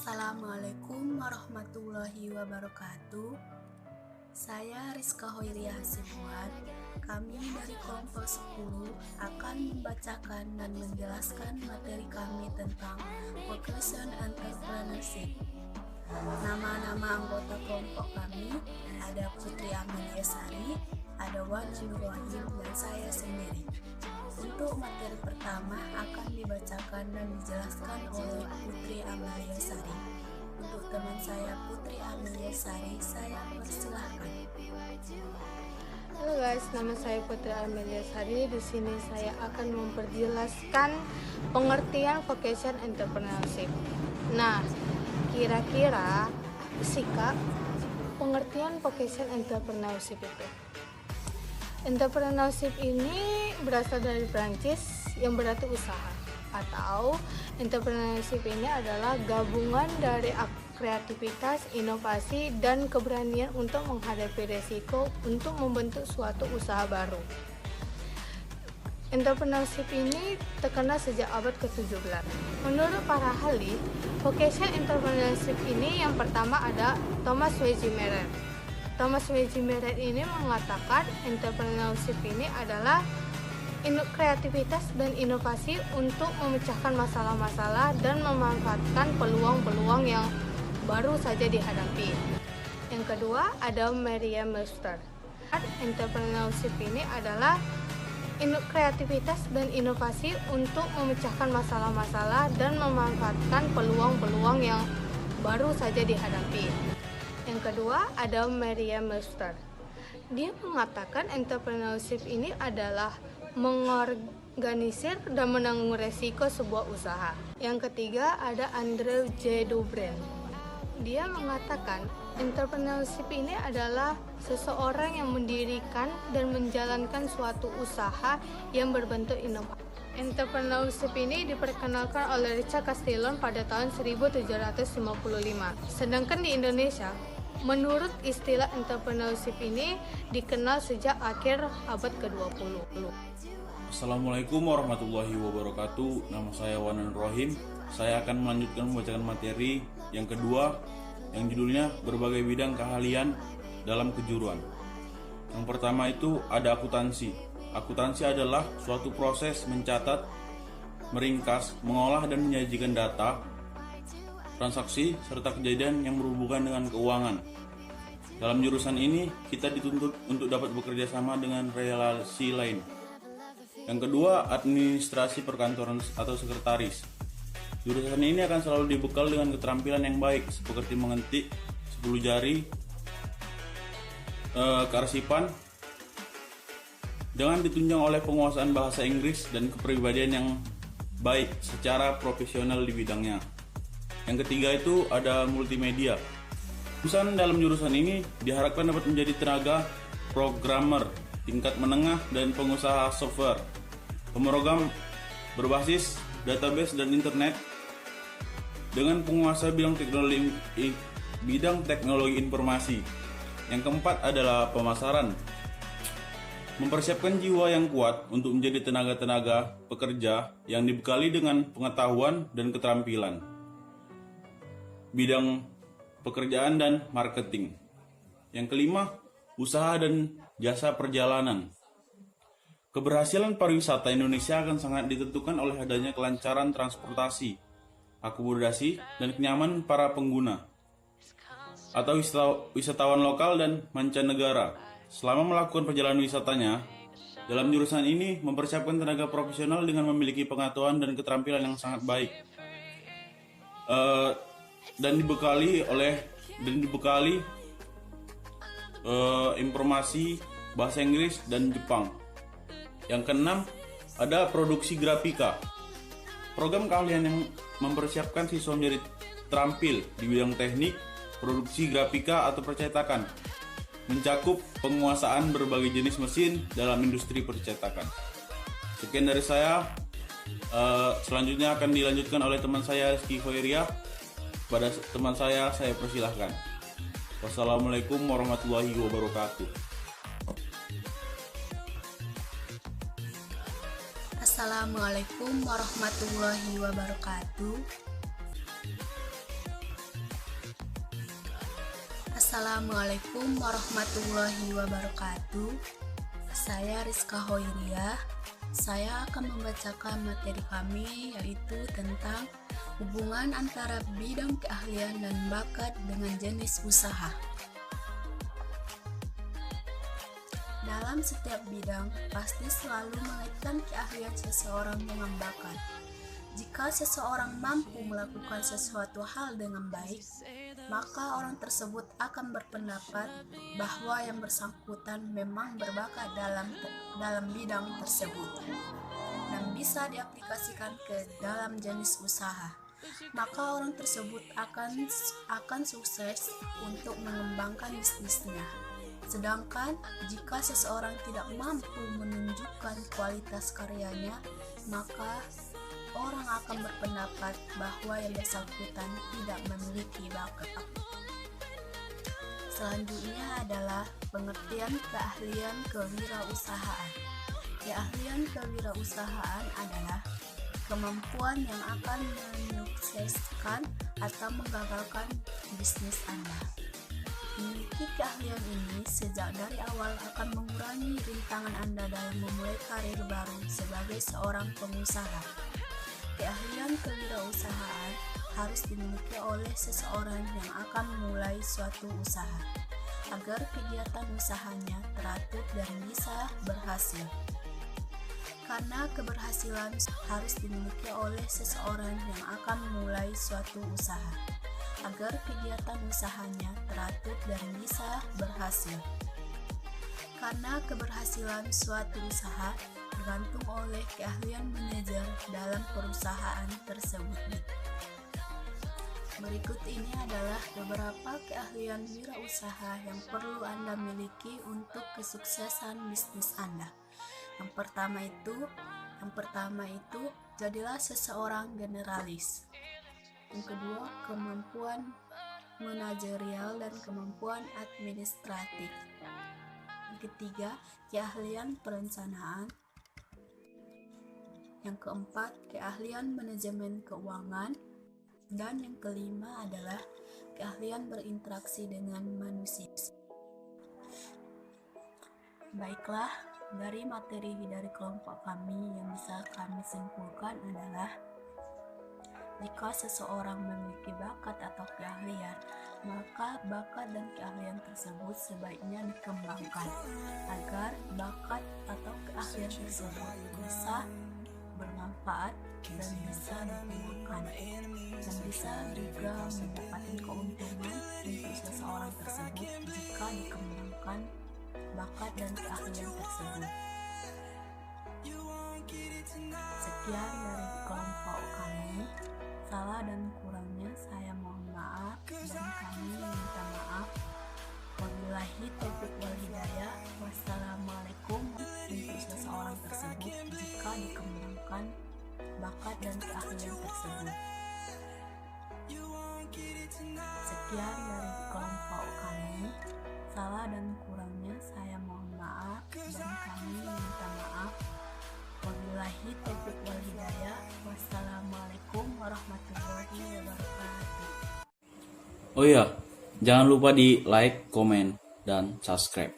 Assalamualaikum warahmatullahi wabarakatuh. Saya Rizka Hoiriah Hasibuan. Kami dari kelompok 10 akan membacakan dan menjelaskan materi kami tentang Vocation Entrepreneurship. Nama-nama anggota kelompok kami ada Putri Amelia Sari, ada Wan Nur Rahim, dan saya sendiri. Untuk materi pertama akan dibacakan dan dijelaskan oleh Putri Amelia Sari. Untuk teman saya Putri Amelia Sari, saya persilahkan. Halo guys, nama saya Putri Amelia Sari. Di sini saya akan memperjelaskan pengertian vocation entrepreneurship. Nah, kira-kira sikap pengertian vocation entrepreneurship itu. Entrepreneurship ini berasal dari Prancis yang berarti usaha, atau entrepreneurship ini adalah gabungan dari kreativitas, inovasi, dan keberanian untuk menghadapi resiko untuk membentuk suatu usaha baru. Entrepreneurship ini terkenal sejak abad ke-17. Menurut para ahli, vocation entrepreneurship ini yang pertama ada Thomas Wegemeyer. Thomas Wegemeyer ini mengatakan entrepreneurship ini adalah kreativitas dan inovasi untuk memecahkan masalah-masalah dan memanfaatkan peluang-peluang yang baru saja dihadapi. Yang kedua ada Merriam-Webster. Entrepreneurship ini adalah kreativitas dan inovasi untuk memecahkan masalah-masalah dan memanfaatkan peluang-peluang yang baru saja dihadapi. Yang kedua ada Merriam-Webster. Dia mengatakan entrepreneurship ini adalah mengorganisir dan menanggung resiko sebuah usaha. Yang ketiga ada Andrew J. Dubren. Dia mengatakan entrepreneurship ini adalah seseorang yang mendirikan dan menjalankan suatu usaha yang berbentuk inovasi. Entrepreneurship ini diperkenalkan oleh Richard Castellon pada tahun 1755. Sedangkan di Indonesia, menurut istilah entrepreneurship ini dikenal sejak akhir abad ke-20. Assalamualaikum warahmatullahi wabarakatuh. Nama saya Wan Nur Rahim. Saya akan melanjutkan membacakan materi yang kedua yang judulnya berbagai bidang keahlian dalam kejuruan. Yang pertama itu ada akuntansi. Akuntansi adalah suatu proses mencatat, meringkas, mengolah dan menyajikan data, transaksi, serta kejadian yang berhubungan dengan keuangan. Dalam jurusan ini, kita dituntut untuk dapat bekerja sama dengan relasi lain. Yang kedua, administrasi perkantoran atau sekretaris. Jurusan ini akan selalu dibekal dengan keterampilan yang baik, seperti mengetik 10 jari, kearsipan, dengan ditunjang oleh penguasaan bahasa Inggris dan kepribadian yang baik secara profesional di bidangnya. Yang ketiga itu ada multimedia. Lulusan dalam jurusan ini diharapkan dapat menjadi tenaga programmer tingkat menengah dan pengusaha software, pemrogram berbasis database dan internet, dengan penguasa bidang teknologi informasi. Yang keempat adalah pemasaran. Mempersiapkan jiwa yang kuat untuk menjadi tenaga-tenaga pekerja yang dibekali dengan pengetahuan dan keterampilan. Bidang pekerjaan dan marketing. Yang kelima, usaha dan jasa perjalanan. Keberhasilan pariwisata Indonesia akan sangat ditentukan oleh adanya kelancaran transportasi, akomodasi, dan kenyamanan para pengguna atau wisatawan lokal dan mancanegara. Selama melakukan perjalanan wisatanya, dalam jurusan ini mempersiapkan tenaga profesional dengan memiliki pengetahuan dan keterampilan yang sangat baik, dan dibekali informasi bahasa Inggris dan Jepang. Yang keenam ada produksi grafika. Program keahlian yang mempersiapkan siswa menjadi terampil di bidang teknik, produksi grafika atau percetakan, mencakup penguasaan berbagai jenis mesin dalam industri percetakan. Sekian dari saya. Selanjutnya akan dilanjutkan oleh teman saya Rizky Hoiriah. Pada teman saya persilahkan. Wassalamualaikum warahmatullahi wabarakatuh. Assalamualaikum warahmatullahi wabarakatuh. Assalamualaikum warahmatullahi wabarakatuh. Saya Rizka Hoiriah. Saya akan membacakan materi kami, yaitu tentang hubungan antara bidang keahlian dan bakat dengan jenis usaha. Dalam setiap bidang, pasti selalu mengaitkan keahlian seseorang dengan bakat. Jika seseorang mampu melakukan sesuatu hal dengan baik, maka orang tersebut akan berpendapat bahwa yang bersangkutan memang berbakat dalam bidang tersebut dan bisa diaplikasikan ke dalam jenis usaha. Maka orang tersebut akan sukses untuk mengembangkan bisnisnya. Sedangkan jika seseorang tidak mampu menunjukkan kualitas karyanya, maka orang akan berpendapat bahwa yang bersangkutan tidak memiliki bakat. Selanjutnya adalah pengertian keahlian kewirausahaan. Keahlian kewirausahaan adalah kemampuan yang akan menyukseskan atau menggagalkan bisnis Anda. Memiliki keahlian ini sejak dari awal akan mengurangi rintangan Anda dalam memulai karir baru sebagai seorang pengusaha. Keahlian kewirausahaan harus dimiliki oleh seseorang yang akan memulai suatu usaha, agar kegiatan usahanya teratur dan bisa berhasil. Karena keberhasilan harus dimiliki oleh seseorang yang akan memulai suatu usaha, agar kegiatan usahanya teratur dan bisa berhasil. Karena keberhasilan suatu usaha tergantung oleh keahlian manajer dalam perusahaan tersebut. Berikut ini adalah beberapa keahlian wirausaha yang perlu Anda miliki untuk kesuksesan bisnis Anda. Yang pertama itu jadilah seseorang generalis. Yang kedua, kemampuan manajerial dan kemampuan administratif. Yang ketiga, keahlian perencanaan. Yang keempat, keahlian manajemen keuangan. Dan yang kelima adalah keahlian berinteraksi dengan manusia. Baiklah, dari materi dari kelompok kami yang bisa kami simpulkan adalah jika seseorang memiliki bakat atau keahlian, maka bakat dan keahlian tersebut sebaiknya dikembangkan agar bakat atau keahlian tersebut bisa bermanfaat dan bisa digunakan dan bisa juga mendapatkan keuntungan untuk seseorang tersebut jika dikembangkan bakat dan keahlian tersebut. Sekian dari kelompok kami. Salah dan kurangnya saya mohon maaf dan kami minta maaf. Wabillahi taufiq wal hidayah. Wassalamualaikum untuk seseorang tersebut jika dikembangkan bakat dan keahlian tersebut. Sekian dari kelompok kami. Salah dan kurangnya saya mohon maaf dan kami minta maaf. Wabillahi taufiq wal hidayah. Wassalamualaikum warahmatullahi wabarakatuh. Oh iya, jangan lupa di like, komen, dan subscribe.